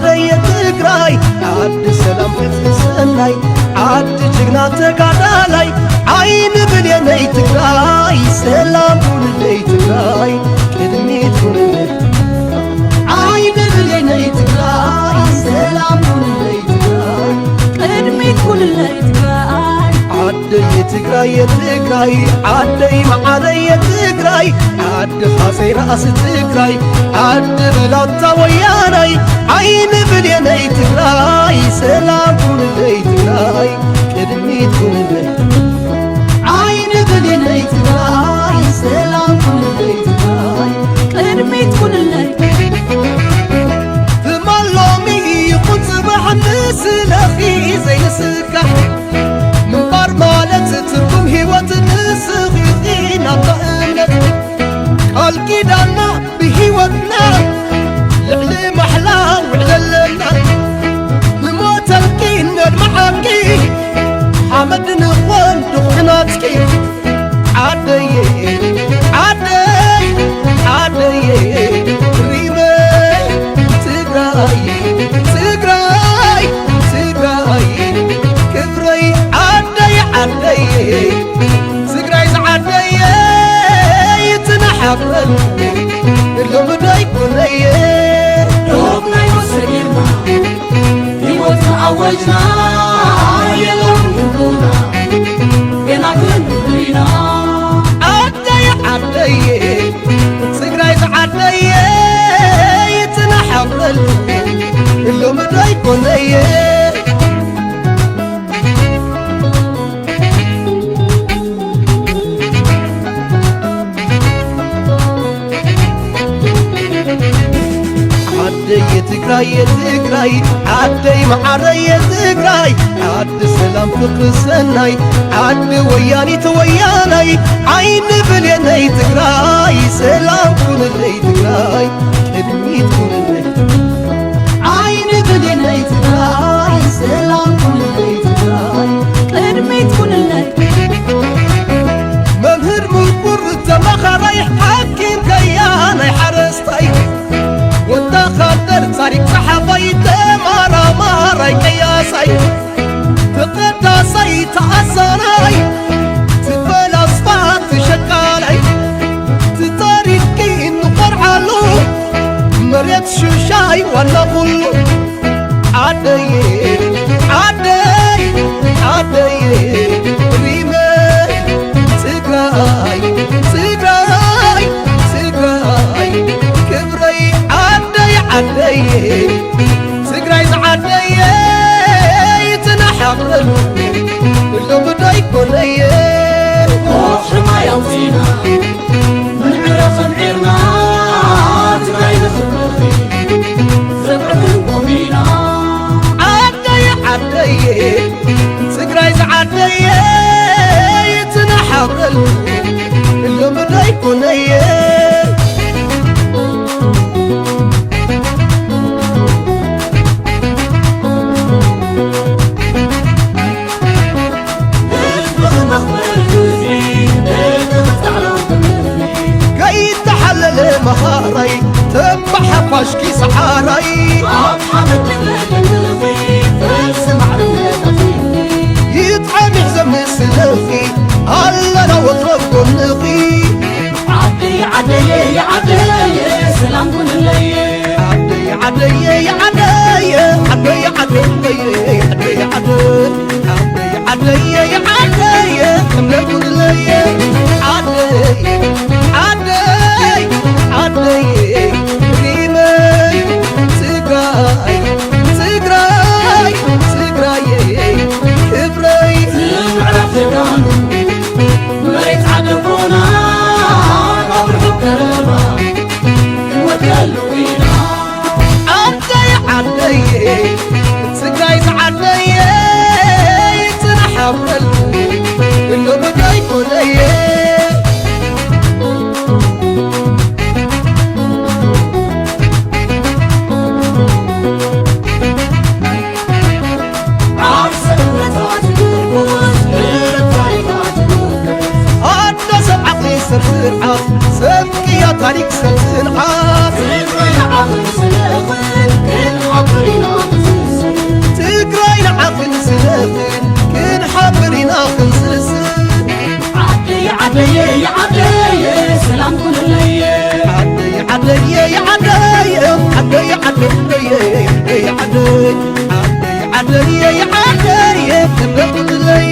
معري تقراي عد سلام فتسناي عد جغنا تقادالاي عين بليني تقراي سلام كل تقراي كدمي تقراي عين بليني تقراي سلام كل تقراي كدمي كل تقراي عدي تقراي تقراي عدي معري تقراي عد خاصي راس تقراي عد بلاطا وياناي عين بليني تقراي سلام كل تقراي كدمي كل عين بليني تقراي سلام كل تقراي كدمي كل تملومي يكون صباح نسلخي زي نسكح منبر مالت تركم هيوات نسخي فينا طهمت قال كيدانا بهيوتنا لعلي محلا وعللنا نموت الكين المحاكي حمد نخوان دخناتكي عدي عدي عدي ريمي تقراي تقراي تقراي كبري عدي عدي تقراي عدي يتنحفل اللهم دايكون روبنا يوسرنا هيوتنا عوجنا يلون يبونا بينا كندرينا عدي عدي تقراي عدي يتنحفل اللهم دايكون عدي تقراي تقراي عدي معري تقراي عد سلام فقر سناي عد وياني توياناي عين بليني تقراي سلام كل اللي تقراي ادمي كل اللي عين بليني تقراي سلام كل اللي تقراي ادمي كل ممهر مقبر تمخري حكيم كياني حرستي وتخدر صارك صحبي تمارا ماري كياسي تقداسي تأثري تقبل أصفات تشقالي تطاريكي نقرعلو مريت شوشاي ولا بلو عدي عدي عدي ريمي تقراي تقراي تقراي كبري عدي عدي تقراي عدي يتنحفل كله بدا يكون روح ما يوفينا من عرف نعيرنا تقراي نخبرتي زبعة قومينا عدي عدي تقراي عدي يتنحفل كله بدا يكون مهاري تبح فاشكي سحاري محمد لغلغي فاسمع لغلغي يطعم يحزم السلخي هلا لو اطرب نقي عدي عدي عدي سلام كل الليل عدي عدي عدي عدي عدي عدي عدي عدي عدي كمل كل الليل عدي عدي عدي ريمي تقراي تقراي تقراي كبري نعرف تقرانو مريت عدبونا قبر حكرما وتقلوينا عدي عدي تقراي عدي يتنحفل اللي بدا يكون سرعة سبكي يا طريق سرعة سرعة سرعة كل عقلنا عدي عدي عدي تبقى لي